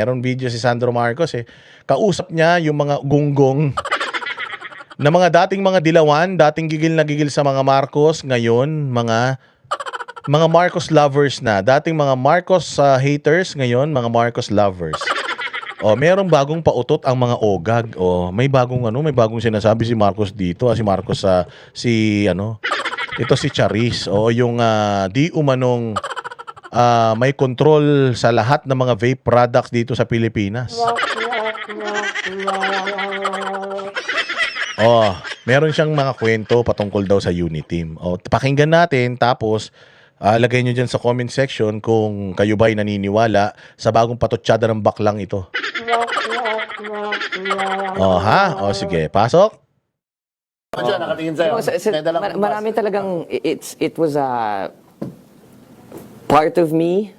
Meron video si Sandro Marcos kausap niya yung mga gunggong na mga dating mga dilawan, dating gigil na gigil sa mga Marcos, ngayon mga Marcos lovers na. Dating mga Marcos haters, ngayon mga Marcos lovers. Merong bagong pautot ang mga ogag. May bagong sinasabi si Marcos dito, si Marcos ito si Charis. Yung di umanong may control sa lahat ng mga vape products dito sa Pilipinas. Meron siyang mga kwento patungkol daw sa Uniteam. Pakinggan natin, tapos lagay nyo dyan sa comment section kung kayo ba'y naniniwala sa bagong patotsada ng baklang ito. Sige, pasok. Nakatingin sa'yo. Marami talagang, it was a part of me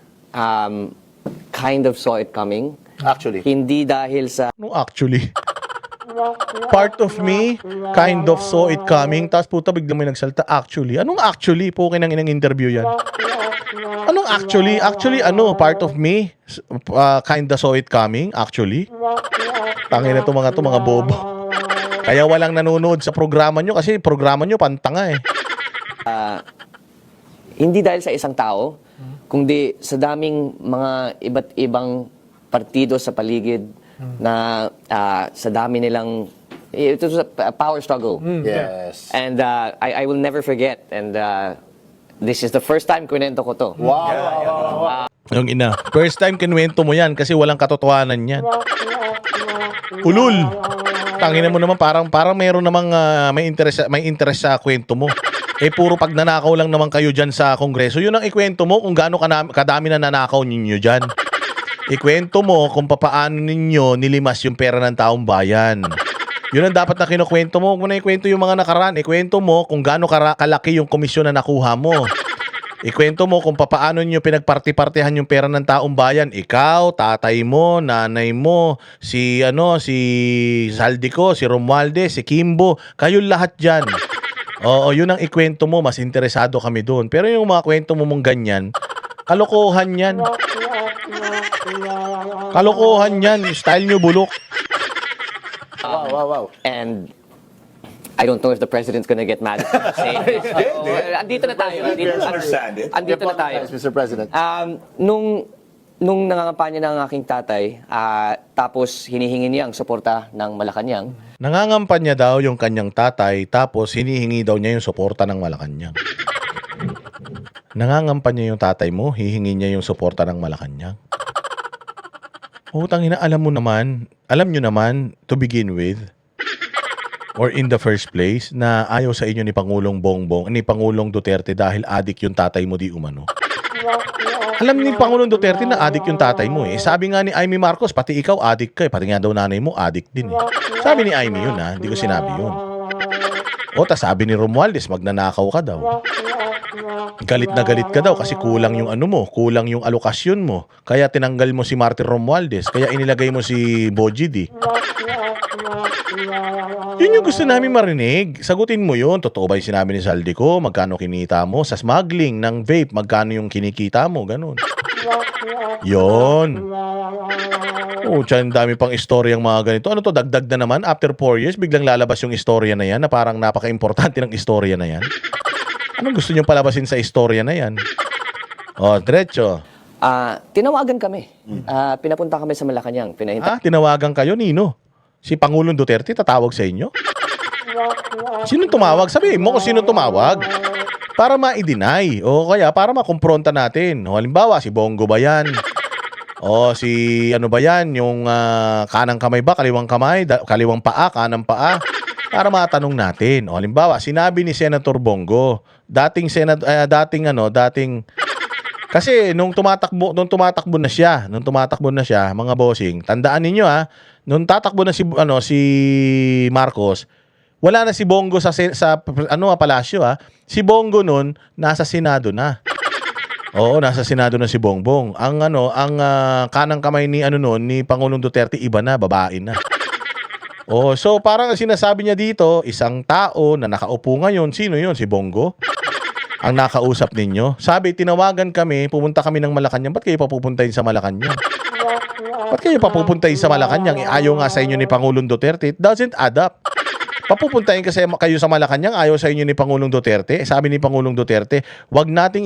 kind of saw it coming. Actually. Hindi dahil sa... Actually? Part of me kind of saw it coming. Tapos puta, biglang may nagsalta. Actually? Anong actually? Po kinang inang interview yan. Anong actually? Actually, part of me kinda saw it coming. Actually? Tangin na to mga bobo. Kaya walang nanonood sa programa nyo kasi programa nyo pantanga Hindi dahil sa isang tao, kundi sa daming mga iba't ibang partido sa paligid na sa dami nilang, it was a power struggle. Yes. And I will never forget. And this is the first time kwento ko to. Wow. Yung ina, first time kinuwento mo yan kasi walang katotohanan yan. Ulul. Tangina mo naman, parang meron namang may interest sa kwento mo. Puro pagnanakaw lang naman kayo dyan sa Kongreso. Yun ang ikwento mo kung gaano kadami na nanakaw ninyo dyan. Ikwento mo kung papaano ninyo nilimas yung pera ng taong bayan. Yun ang dapat na kinukwento mo. Kung na ikwento yung mga nakaraan, ikwento mo kung gaano kalaki yung komisyon na nakuha mo. Ikwento mo kung papaano nyo pinagparti-partihan yung pera ng taong bayan. Ikaw, tatay mo, nanay mo, si Saldico, si Romualdez, si Kimbo, kayo lahat dyan. Yun ang ikwento mo, mas interesado kami doon. Pero yung mga kwento mo mong ganyan, kalokohan yan. Kalokohan yan, style nyo bulok. Wow. And I don't know if the president's gonna get mad at me saying this. Andito na tayo. Andito na tayo. Mr. President. Nung nangangampanya ng aking tatay, tapos hinihingi niya ang suporta ng Malacanang. Nangangampanya daw yung kanyang tatay, tapos hinihingi daw niya yung suporta ng Malacanang. Nangangampanya yung tatay mo, hihingi niya yung suporta ng Malacanang. Tangina, alam nyo naman, to begin with, or in the first place, na ayaw sa inyo ni Pangulong Duterte dahil adik yung tatay mo di umano. Alam ni Pangulong Duterte na adik yung tatay mo Sabi nga ni Amy Marcos, pati ikaw adik ka Pati nga daw nanay mo adik din Sabi ni Amy yun hindi ko sinabi yun. Sabi ni Romualdez, magnanakaw ka daw. Galit na galit ka daw kasi kulang yung kulang yung alokasyon mo. Kaya tinanggal mo si Martin Romualdez, kaya inilagay mo si Bojidi. Yun yung gusto namin marinig. Sagutin mo yun. Totoo ba yung sinabi ni Saldico? Magkano kinita mo? Sa smuggling ng vape, magkano yung kinikita mo? Ganun. Yun. Tiyan, dami pang istorya ang mga ganito. Ano to, dagdag na naman? After 4 years, biglang lalabas yung istorya na yan na parang napaka-importante ng istorya na yan. Anong gusto nyo palabasin sa istorya na yan? Diretso. Tinawagan kami. Pinapunta kami sa Malacanang. Tinawagan kayo, Nino? Si Pangulong Duterte tatawag sa inyo? Sino tumawag? Sabihin mo kung sino tumawag. Para ma-deny. Kaya para makumpronta natin. Halimbawa, si Bongo ba yan? Si ano ba yan? Yung kanang kamay ba? Kaliwang kamay? Kaliwang paa? Kanang paa? Para matanong natin. Halimbawa, sinabi ni Senator Bongo, dating kasi nung tumatakbo na siya, mga bossing, tandaan ninyo nung tatakbo na si Marcos, wala na si Bongo sa palasyo Si Bongo nun nasa Senado na. Nasa Senado na si Bongbong. Ang kanang kamay ni Pangulong Duterte iba na, babae na. So parang sinasabi niya dito, isang tao na nakaupo ngayon, sino yun? Si Bongo? Ang nakausap ninyo? Sabi, tinawagan kami, pupunta kami ng Malacanang. Ba't kayo papupuntahin sa Malacanang? Ba't kayo papupuntahin sa Malacanang? Ayaw nga sa inyo ni Pangulong Duterte. It doesn't add up. Papupuntahin kasi kayo sa Malacanang, ayaw sa inyo ni Pangulong Duterte. Sabi ni Pangulong Duterte, wag nating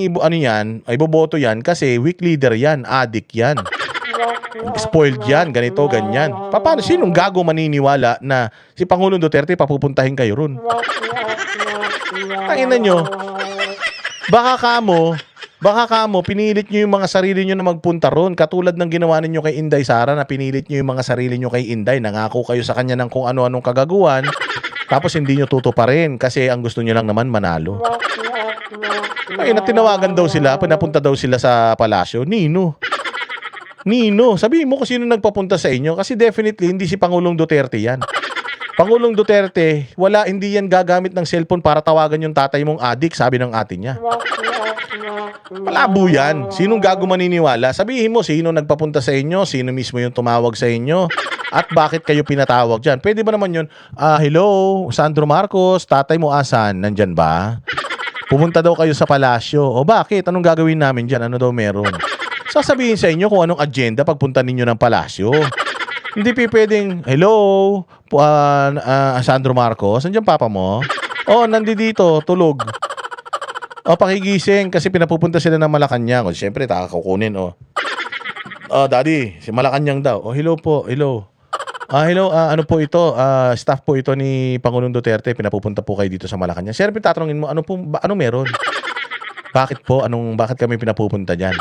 iboboto yan kasi weak leader yan, addict yan. Spoiled yan, ganito, ganyan. Paano, sinong gago maniniwala na si Pangulong Duterte papupuntahin kayo ron? Tangina nyo. Baka kamo, pinilit nyo yung mga sarili nyo na magpunta ron. Katulad ng ginawa ninyo kay Inday Sara na pinilit nyo yung mga sarili nyo kay Inday. Nangako kayo sa kanya ng kung ano-anong kagaguhan. Tapos hindi nyo tutuparin kasi ang gusto nyo lang naman manalo. Ay, natinawagan daw sila, pinapunta daw sila sa palasyo. Nino, sabihin mo kung sino nagpapunta sa inyo kasi definitely hindi si Pangulong Duterte yan. Pangulong Duterte, hindi yan gagamit ng cellphone para tawagan yung tatay mong adik, sabi ng ate niya. Malabo yan. Sinong gago maniniwala? Sabihin mo sino nagpapunta sa inyo, sino mismo yung tumawag sa inyo, at bakit kayo pinatawag dyan. Pwede ba naman yun, hello, Sandro Marcos, tatay mo asan? Nandyan ba? Pumunta daw kayo sa palasyo. O bakit? Anong gagawin namin dyan? Ano daw meron? Sasabihin sa inyo kung anong agenda pagpunta ninyo ng palasyo. Hindi pwedeng, hello, Sandro Marcos, nandiyan papa mo? Oh, nandito, tulog. O, pakigising kasi pinapupunta sila ng Malacanang. O, siyempre, kukunin, o. Daddy, si Malacanang daw. O, hello po, hello. Hello, ano po ito? Staff po ito ni Pangulong Duterte. Pinapupunta po kayo dito sa Malacanang. Siyempre, tatanungin mo, ano meron? Bakit po? Bakit kami pinapupunta dyan?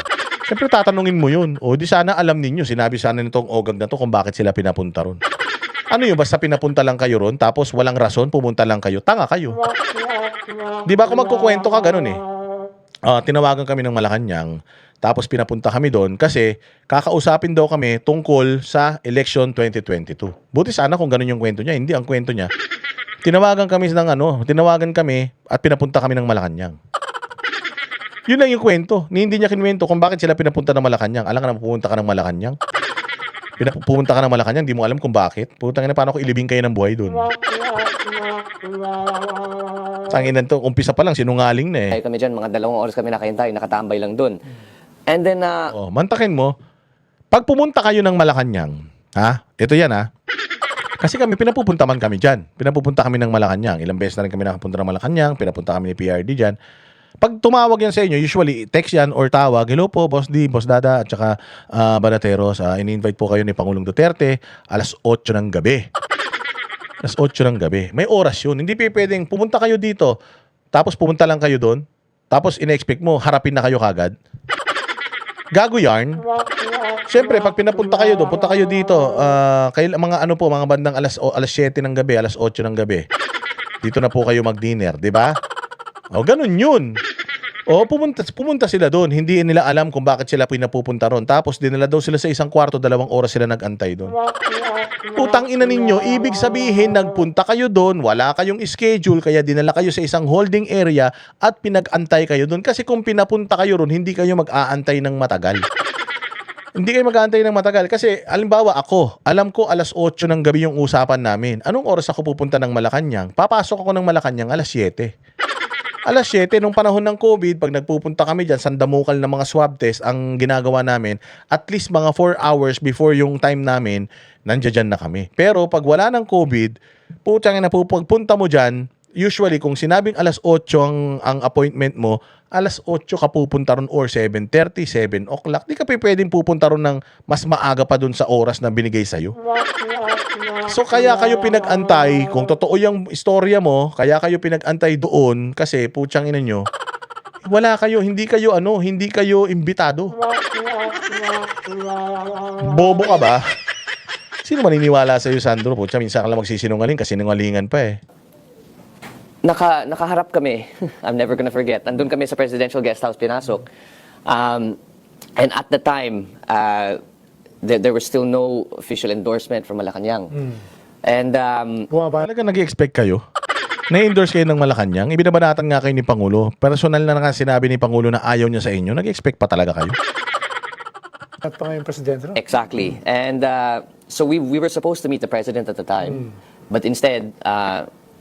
Siyempre, tatanungin mo yun. O, di sana alam ninyo. Sinabi sana nitong ogag na to kung bakit sila pinapunta ron. Ano yun? Basta pinapunta lang kayo ron, tapos walang rason, pumunta lang kayo. Tanga kayo. Di ba kung magkukwento ka, ganun eh. Tinawagan kami ng Malacanang, tapos pinapunta kami doon kasi kakausapin daw kami tungkol sa election 2022. Buti sana kung ganun yung kwento niya. Hindi, ang kwento niya. Tinawagan kami at pinapunta kami ng Malacanang. Yun lang yung kwento. Hindi niya kinwento kung bakit sila pinapunta ng Malacanang. Alam ka na pupunta ka ng Malacanang? Pupunta ka ng Malacanang, di mo alam kung bakit. Pupunta ka na, paano ko ilibing kayo ng buhay doon? Tanginan to, umpisa pa lang, sinungaling na eh. Ay kami dyan, mga 2 oras kami nakahintay, nakatambay lang dun. And then, mantakin mo, pag pumunta kayo ng Malacanang, ito yan kasi kami, pinapupunta man kami dyan. Pinapupunta kami ng Malacanang. Ilang beses na rin kami nakapunta ng Malacanang, pinapunta kami ni PRD dyan. Pag tumawag yan sa inyo, usually text yan or tawag, hello po, Boss D, Boss Dada, at saka Banateros, in-invite po kayo ni Pangulong Duterte, alas 8 ng gabi. Alas 8 ng gabi. May oras yun. Hindi pwedeng pumunta kayo dito, tapos pumunta lang kayo doon, tapos ina-expect mo, harapin na kayo kagad. Gago yarn. Siyempre, pag pinapunta kayo doon, punta kayo dito, mga bandang alas 7 ng gabi, alas 8 ng gabi. Dito na po kayo mag-dinner, di ba? Ganun yun. Pumunta sila doon. Hindi nila alam kung bakit sila pinapupunta ron. Tapos dinala daw sila sa 1 kwarto, 2 oras sila nag-antay doon. Utang ina ninyo, ibig sabihin nagpunta kayo doon, wala kayong schedule, kaya dinala kayo sa isang holding area at pinag-antay kayo doon. Kasi kung pinapunta kayo ron, hindi kayo mag-aantay ng matagal. Hindi kayo mag-aantay ng matagal. Kasi, alimbawa alam ko alas 8 ng gabi yung usapan namin. Anong oras ako pupunta ng Malacanang? Papasok ako ng Malacanang alas 7. Alas 7, nung panahon ng COVID, pag nagpupunta kami dyan, sandamukal na mga swab test, ang ginagawa namin, at least mga 4 hours before yung time namin, nandiyan na kami. Pero pag wala ng COVID, pagpunta mo dyan, usually kung sinabing alas 8 ang appointment mo, alas 8 ka pupunta ron or 7:30, 7 o'clock. Di ka pwedeng pupunta ron ng mas maaga pa dun sa oras na binigay sa'yo. So kaya kayo pinag-antay, kung totoo yung istorya mo, kaya kayo pinag-antay doon kasi putyang ina nyo, hindi kayo imbitado. Bobo ka ba? Sino maniniwala sa'yo, Sandro? Putya, minsan ka lang magsisinungaling kasi sinungalingan pa eh. Nakaharap kami. I'm never gonna forget. Andun kami sa presidential guest house, pinasok. And at the time, there was still no official endorsement from Malacanang. And Talaga nag-expect kayo? Na-endorse kayo ng Malacanang? Ibinabanatan nga kayo ni Pangulo. Personal na nga sinabi ni Pangulo na ayaw niya sa inyo. Nag-expect pa talaga kayo? At pa ngayong presidente, no? exactly. And so we were supposed to meet the president at the time. But instead,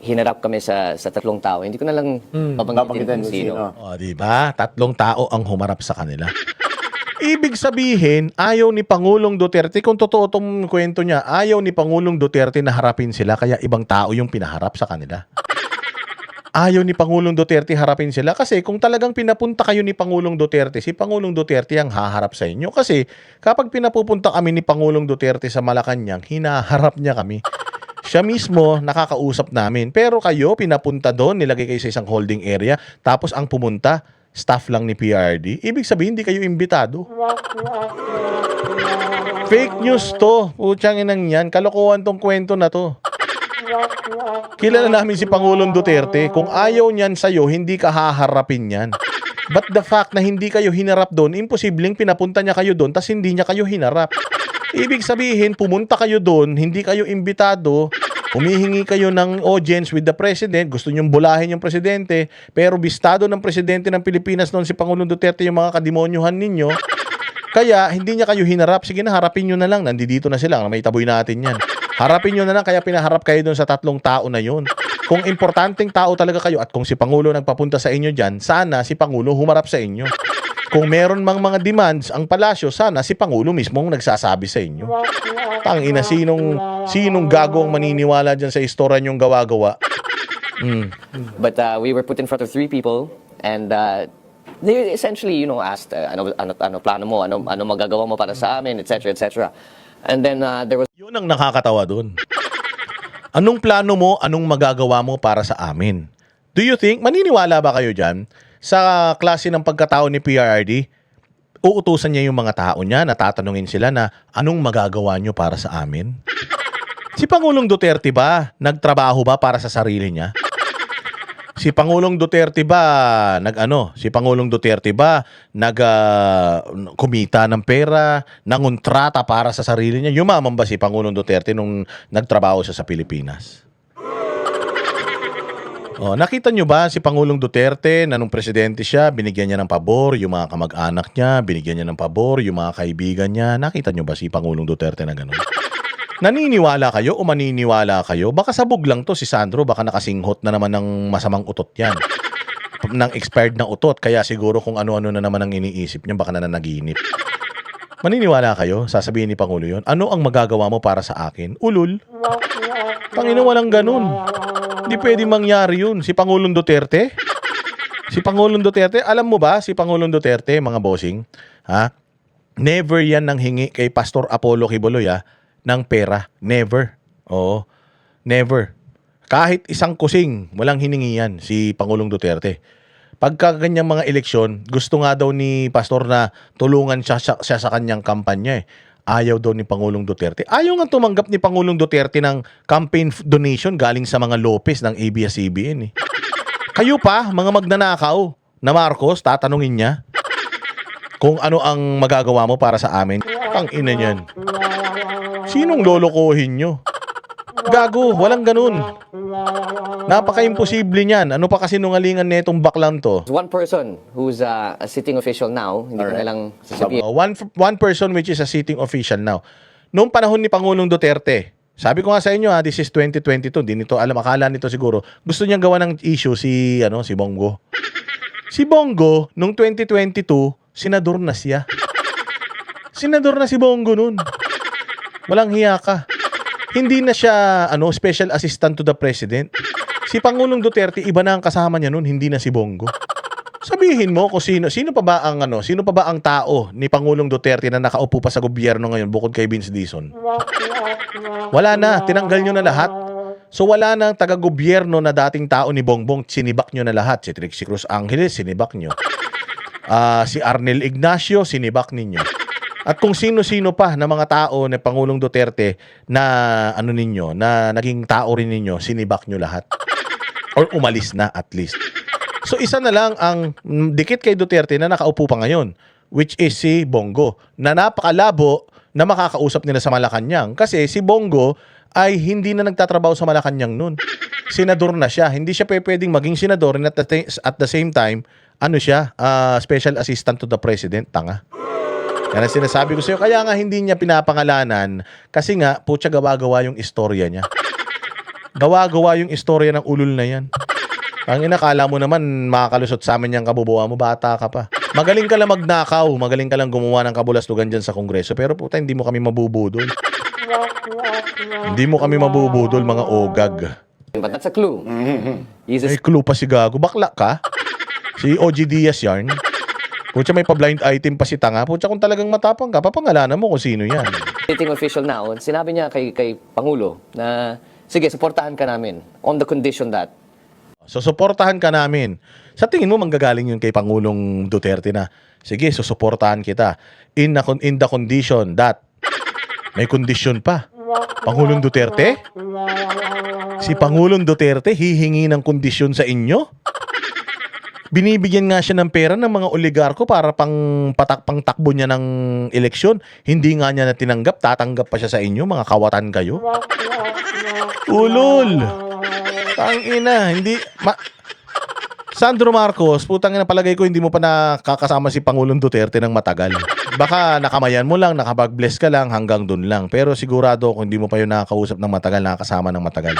hinarap kami sa 3 tao. Hindi ko na lang babanggitin kung sino. Di ba? 3 tao ang humarap sa kanila. Ibig sabihin, ayaw ni Pangulong Duterte, kung totoo itong kwento niya, ayaw ni Pangulong Duterte na harapin sila, kaya ibang tao yung pinaharap sa kanila. Ayaw ni Pangulong Duterte harapin sila kasi kung talagang pinapunta kayo ni Pangulong Duterte, si Pangulong Duterte ang haharap sa inyo. Kasi kapag pinapupunta kami ni Pangulong Duterte sa Malacanang, hinaharap niya kami. Siya mismo nakakausap namin. Pero kayo, pinapunta doon, nilagay kayo sa isang holding area, tapos ang pumunta, staff lang ni PRD. Ibig sabihin, hindi kayo imbitado. Fake news to. Putsang inang yan. Kalokohan tong kwento na to. Kilala namin si Pangulong Duterte. Kung ayaw niyan sa'yo, hindi ka haharapin yan. But the fact na hindi kayo hinarap doon, imposibleng pinapunta niya kayo doon, tas hindi niya kayo hinarap. Ibig sabihin, pumunta kayo doon, hindi kayo imbitado, humihingi kayo ng audience with the President, gusto niyong bulahin yung Presidente, pero bistado ng Presidente ng Pilipinas noon si Pangulong Duterte yung mga kademonyuhan ninyo, kaya hindi niya kayo hinarap. Sige na, harapin nyo na lang. Nandito na sila. May taboy natin yan. Harapin nyo na lang, kaya pinaharap kayo doon sa 3 tao na yun. Kung importanteng tao talaga kayo at kung si Pangulo nagpapunta sa inyo dyan, sana si Pangulo humarap sa inyo. Kung meron mang mga demands ang palasyo, sana si Pangulo mismong nagsasabi sa inyo. Tangina, sinong gago ang maniniwala dyan sa istorya nyong gawa-gawa? But we were put in front of 3 people and they essentially, asked, ano plano mo, ano magagawa mo para sa amin, etc., etc. And then there was Yun ang nakakatawa dun. Anong plano mo, anong magagawa mo para sa amin? Do you think, maniniwala ba kayo dyan, sa klase ng pagkatao ni PRD, uutusan niya yung mga tao niya, natatanungin sila na, anong magagawa nyo para sa amin? Si Pangulong Duterte ba, nagtrabaho ba para sa sarili niya? Si Pangulong Duterte ba kumita ng pera, nangontrata para sa sarili niya? Yumaman ba si Pangulong Duterte nung nagtrabaho siya sa Pilipinas? Nakita nyo ba si Pangulong Duterte na nung presidente siya, binigyan niya ng pabor yung mga kamag-anak niya, binigyan niya ng pabor yung mga kaibigan niya? Nakita nyo ba si Pangulong Duterte na gano'n? Naniniwala kayo o maniniwala kayo? Baka sabog lang to si Sandro, baka nakasinghot na naman ng masamang utot yan. Ng expired na utot, kaya siguro kung ano-ano na naman ang iniisip niya, baka nananaginip. Maniniwala kayo? Sasabihin ni Pangulo yun. Ano ang magagawa mo para sa akin? Ulul. Tangina, walang ganun. Hindi pwedeng mangyari yun. Si Pangulong Duterte? Si Pangulong Duterte, alam mo ba si Pangulong Duterte, mga bossing? Never yan nang hingi kay Pastor Apollo Kibuloy, ng pera. Never. Oo. Never. Kahit isang kusing, walang hiningi yan si Pangulong Duterte. Pagka ganyang mga eleksyon, gusto nga daw ni Pastor na tulungan siya sa kanyang kampanya. Ayaw daw ni Pangulong Duterte. Ayaw nga tumanggap ni Pangulong Duterte ng campaign donation galing sa mga Lopez ng ABS-CBN. Kayo pa, mga magnanakaw na Marcos, tatanungin niya kung ano ang magagawa mo para sa amin. Ang ina niyan. Sinong lolokohin nyo? Gago, walang ganun. Napaka-imposible niyan. Ano pa kasi nungalingan netong baklang to? one person who's a sitting official now, hindi ko na lang sasabihin. One person which is a sitting official now. Noong panahon ni Pangulong Duterte, sabi ko nga sa inyo, this is 2022, di nito alam, akala nito siguro, gusto niyang gawa ng issue si Bongo. Si Bongo, noong 2022, senador na siya. Senador na si Bongo noon. Walang hiya ka. Hindi na siya special assistant to the president. Si Pangulong Duterte, iba na ang kasama niya noon, hindi na si Bongo. Sabihin mo kung sino pa ba ang tao ni Pangulong Duterte na nakaupo pa sa gobyerno ngayon bukod kay Vince Dizon? Wala na, tinanggal niyo na lahat. So wala nang taga-gobyerno na dating tao ni Bongbong, sinibak niyo na lahat. Si Trixie Cruz Angeles, sinibak niyo. Si Arnel Ignacio, sinibak ninyo. At kung sino-sino pa na mga tao ni Pangulong Duterte na na naging tao rin ninyo, sinibak nyo lahat. Or umalis na at least. So isa na lang ang dikit kay Duterte na nakaupo pa ngayon, which is si Bongo, na napakalabo na makakausap nila sa Malacanang. Kasi si Bongo ay hindi na nagtatrabaho sa Malacanang noon. Senador na siya. Hindi siya pwedeng maging senador and at the same time, special assistant to the president. Tanga. Yan ang sinasabi ko sa iyo. Kaya nga hindi niya pinapangalanan kasi nga, putya, gawa-gawa yung istorya niya. Gawa-gawa yung istorya ng ulul na yan. Ang inakala mo naman makakalusot sa amin yung kabubuan mo, bata ka pa. Magaling ka lang magnakaw, magaling ka lang gumawa ng kabulastugan dyan sa Kongreso, pero puta, hindi mo kami mabubudol. Hindi mo kami mabubudol, mga ogag. But that's a clue. He's a May clue pa si Gago. Bakla ka? Si OG Diaz yarn. Pucha, may pa-blind item pa si Tanga. Pucha, kung talagang matapang ka, papangalanan mo kung sino yan. sitting official now. Sinabi niya kay Pangulo na, sige, suportahan ka namin on the condition that. So, suportahan ka namin. Sa tingin mo, manggagaling yun kay Pangulong Duterte na, sige, susuportahan kita. In the condition that, may condition pa. Pangulong Duterte? Si Pangulong Duterte hihingi ng kondisyon sa inyo? Binibigyan nga siya ng pera ng mga oligarko para pang takbo niya ng eleksyon. Hindi nga niya na tinanggap, tatanggap pa siya sa inyo, mga kawatan kayo. Ulol! Tangina, hindi... Sandro Marcos, putang ina, palagay ko hindi mo pa nakakasama si Pangulong Duterte ng matagal. Baka nakamayan mo lang, nakapag-bless ka lang, hanggang dun lang. Pero sigurado kung hindi mo pa yun nakakausap ng matagal, nakakasama ng matagal.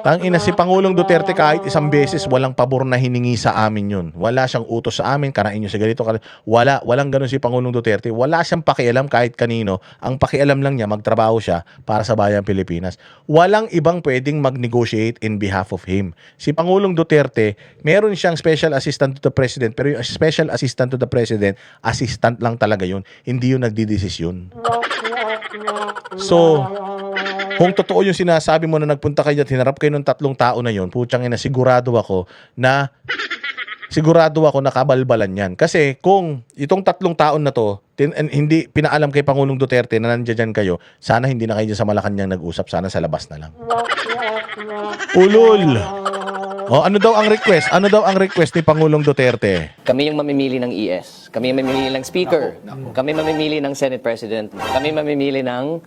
Tangina, si Pangulong Duterte kahit isang beses walang pabor na hiningi sa amin yun. Wala siyang utos sa amin, kanain nyo sa ganito. Walang ganun si Pangulong Duterte. Wala siyang pakialam kahit kanino. Ang pakialam lang niya, magtrabaho siya para sa bayang Pilipinas. Walang ibang pwedeng mag-negotiate in behalf of him. Si Pangulong Duterte, meron siyang special assistant to the president, pero yung special assistant to the president, assistant lang talaga yun. Hindi yun nagdidesisyon. So, kung totoo yung sinasabi mo na nagpunta kayo at hinarap kayo ng 3 tao na yun, putsang ina, sigurado ako na kabalbalan yan. Kasi kung itong 3 taon na to, hindi pinaalam kay Pangulong Duterte na nandiyan kayo, sana hindi na kayo dyan sa Malacanang nag-usap, sana sa labas na lang. Ulol! O, ano daw ang request? Ano daw ang request ni Pangulong Duterte? Kami yung mamimili ng ES. Kami yung mamimili ng Speaker. Kami mamimili ng Senate President. Kami mamimili ng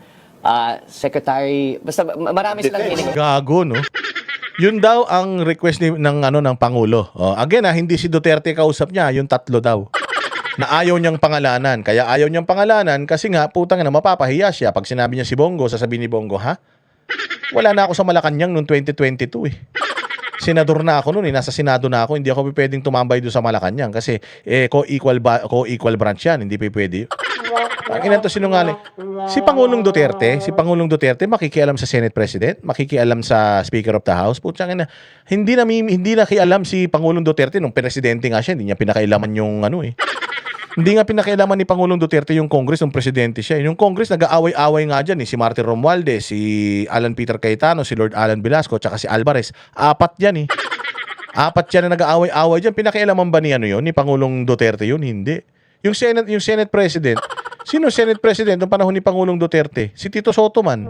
Secretary. Basta marami silang hiling. Gago, no? Yun daw ang request ng Pangulo. Again, hindi si Duterte kausap niya, yung 3 daw. Na ayaw niyang pangalanan. Kaya ayaw niyang pangalanan kasi nga, putang na mapapahiya siya. Pag sinabi niya si Bongo, sasabihin ni Bongo, ha? Wala na ako sa Malacanang noong 2022 eh. Senador na ako noon, nasa Senado na ako, hindi ako pwedeng tumambay doon sa Malacanang kasi co-equal branch yan, hindi pwede. Ang ina to sinungaling. Si Pangulong Duterte makikialam sa Senate President, makikialam sa Speaker of the House. Putang ina, hindi nakialam si Pangulong Duterte nung presidente nga siya, hindi niya pinakailaman yung Hindi nga pinakailaman ni Pangulong Duterte yung Congress nung presidente siya. Yung Congress nag-aaway-away nga dyan si Martin Romualdez, si Alan Peter Cayetano, si Lord Alan Velasco, tsaka si Alvarez. 4 yan eh. 4 yan na nag-aaway-away dyan. Pinakailaman ba ni ni Pangulong Duterte yun? Hindi. Yung Senate President, sino Senate President noong panahon ni Pangulong Duterte? Si Tito Soto man.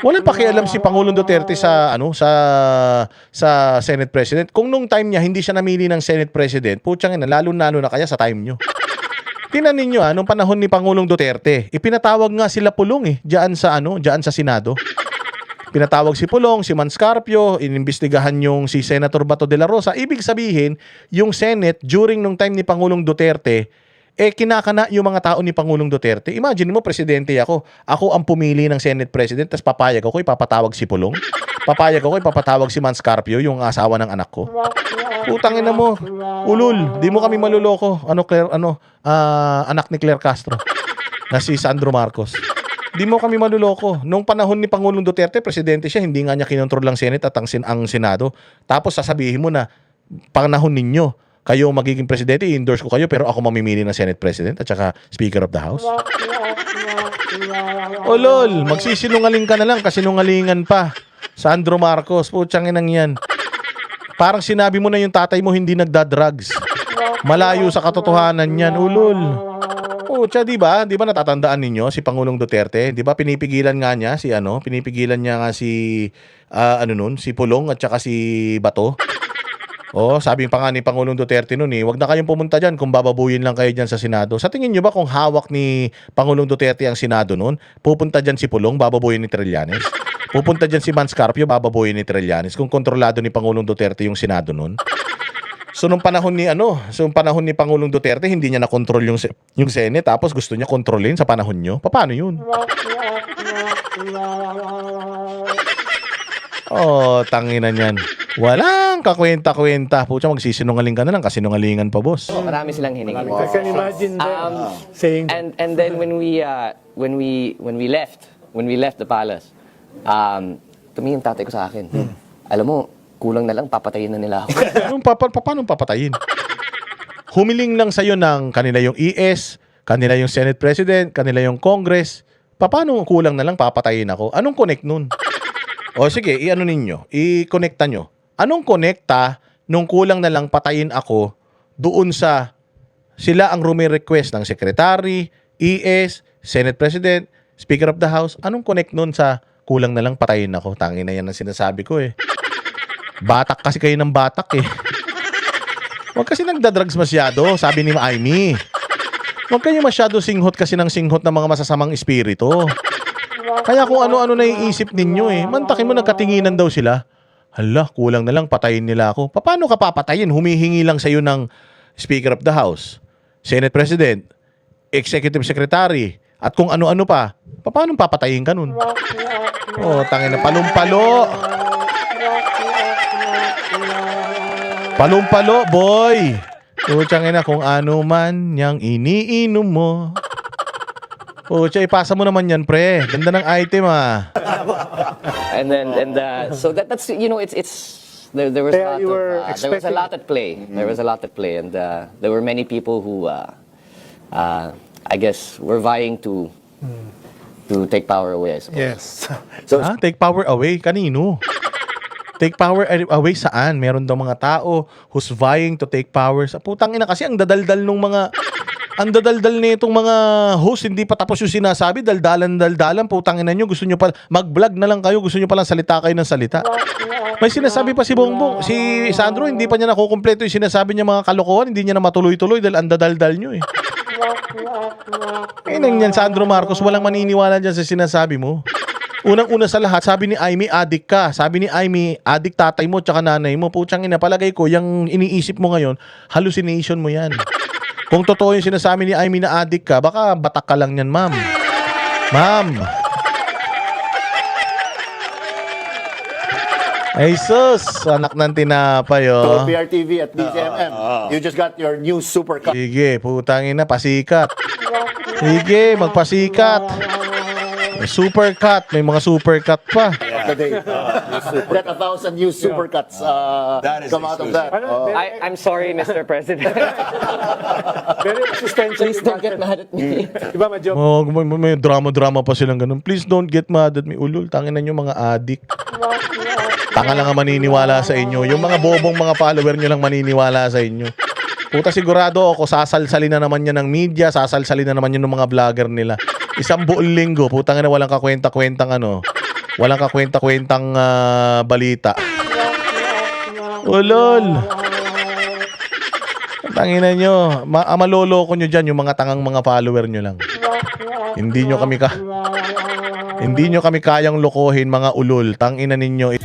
Walang pakialam si Pangulong Duterte sa Senate President. Kung nung time niya hindi siya namili ng Senate President, putyang ina, lalo na kaya sa time niyo. Tingnan ninyo nung panahon ni Pangulong Duterte, ipinatawag nga sila Pulong diyan sa Senado. Pinatawag si Pulong, si Manscarpio, inimbestigahan yung si Senator Bato de la Rosa. Ibig sabihin, yung Senate during nung time ni Pangulong Duterte, kinakana yung mga tao ni Pangulong Duterte. Imagine mo, presidente ako. Ako ang pumili ng Senate President, tapos papayag ako, ipapatawag si Pulong. Papayag ako, ipapatawag si Manscarpio, yung asawa ng anak ko. Putangin na mo. Ulul, di mo kami maluloko. Anak ni Claire Castro. Na si Sandro Marcos. Di mo kami maluloko. Nung panahon ni Pangulong Duterte, presidente siya, hindi nga niya kinontrol ang Senate at ang Senado. Tapos sasabihin mo na, panahon ninyo, kayo magiging presidente, i-endorse ko kayo, pero ako mamimili ng Senate President at saka Speaker of the House. O lol, magsisinungaling ka na lang, kasinungalingan pa. Sandro Marcos, putsang inang yan. Parang sinabi mo na yung tatay mo hindi nagda-drugs. Malayo sa katotohanan yan, ulol. Pucha, di ba natatandaan ninyo si Pangulong Duterte? Di ba pinipigilan niya si si Pulong at saka si Bato? Sabi pa nga ni Pangulong Duterte noon wag na kayong pumunta diyan kung bababuyin lang kayo diyan sa Senado. Sa tingin niyo ba kung hawak ni Pangulong Duterte ang Senado noon, pupunta diyan si Pulong, bababuyin ni Trillanes? Pupunta diyan si Manscarpio, bababuyin ni Trillanes kung kontrolado ni Pangulong Duterte yung Senado noon? So nung panahon ni Pangulong Duterte, hindi niya na control yung Senate, tapos gusto niya kontrolin sa panahon niyo. Paano 'yun? Oh, tanginan yan. Walang kakwenta-kwenta. Pucha, magsisinungaling ka na lang. Kasinungalingan pa, boss. Marami silang hiningi. I can imagine them saying, And then when we left the palace, tumingin tatay ko sa akin. Alam mo, kulang na lang papatayin na nila ako. Paano papatayin? Humiling lang sa'yo ng kanila yung ES, kanila yung Senate President, kanila yung Congress. Paano kulang na lang papatayin ako? Anong connect nun? O sige, i-ano ninyo, i-connecta nyo. Anong connecta nung kulang na lang patayin ako doon sa sila ang request ng Secretary, ES, Senate President, Speaker of the House? Anong connect nun sa kulang na lang patayin ako? Tangin na yan ang sinasabi ko eh. Batak kasi kayo ng batak eh. Huwag kasi nagdadrugs masyado, sabi ni Amy. Huwag kayo masyado singhot kasi ng singhot ng mga masasamang espiritu. Kaya kung ano-ano naiisip ninyo eh. Mantakin mo nagkatinginan daw sila. Hala, kulang na lang patayin nila ako. Paano ka papatayin? Humihingi lang sa'yo ng Speaker of the House, Senate President, Executive Secretary, at kung ano-ano pa. Paano papatayin ka nun? Oh, tangin na palumpalo. Palumpalo, boy. Putsang ina, kung ano man yang iniinom mo. Putsa, ipasa mo naman yan, pre. Ganda ng item, ah. So that's it's there was Kaya you there were was a expecting- lot at play. There was a lot at play, and there were many people who I guess were vying to take power away. I suppose. yes. Ha? Take power away? Kanino? Take power away saan? Meron daw mga tao who's vying to take power. Sa putang ina kasi ang dadaldal nung mga nitong mga host, hindi pa tapos yung sinasabi, daldalan, putang ina nyo, gusto nyo pa, mag-vlog na lang kayo, gusto nyo palang salita kayo ng salita. May sinasabi pa si Bongbong, si Sandro, hindi pa niya nakukumpleto yung sinasabi niya mga kalokohan, hindi niya na matuloy-tuloy dahil ang dadaldal nyo eh. Yan, Sandro Marcos, walang maniniwala dyan sa sinasabi mo. Unang-una sa lahat, sabi ni Amy, addict ka. Sabi ni Amy, addict tatay mo tsaka nanay mo. Putsang ina, palagay ko, yung iniisip mo ngayon, hallucination mo yan. Kung totoo yung sinasabi ni Amy na addict ka, baka batak ka lang yan, ma'am. Ma'am. Ay sus, anak ng tinapay, oh. So, PRTV at DCMM, you just got your new super cut Sige, putangin na, pasikat. Sige, magpasikat. May super cut, may mga super cut pa. of the day. That 1,000 new super cuts come out of that. I'm sorry, Mr. President. Very existential. Please don't get mad at me. Diba, medyo, May drama-drama pa silang ganun. Please don't get mad at me. Ulul, tangin na nyo mga addict. Tanga lang ang maniniwala sa inyo. Yung mga bobong mga follower nyo lang maniniwala sa inyo. Puta, sigurado ako, sasalsalin na naman yan ng media, sasalsalin na naman yan ng mga vlogger nila. Isang buong linggo, putang ina, walang kakwenta-kwentang walang kakwenta-kwentang balita. Ulol. Tangina nyo, maloloko nyo dyan yung mga tangang mga follower nyo lang. Hindi nyo kami kayang lokohin, mga ulol. Tangina ninyo.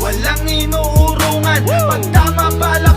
Walang inuurungan, pagtama pala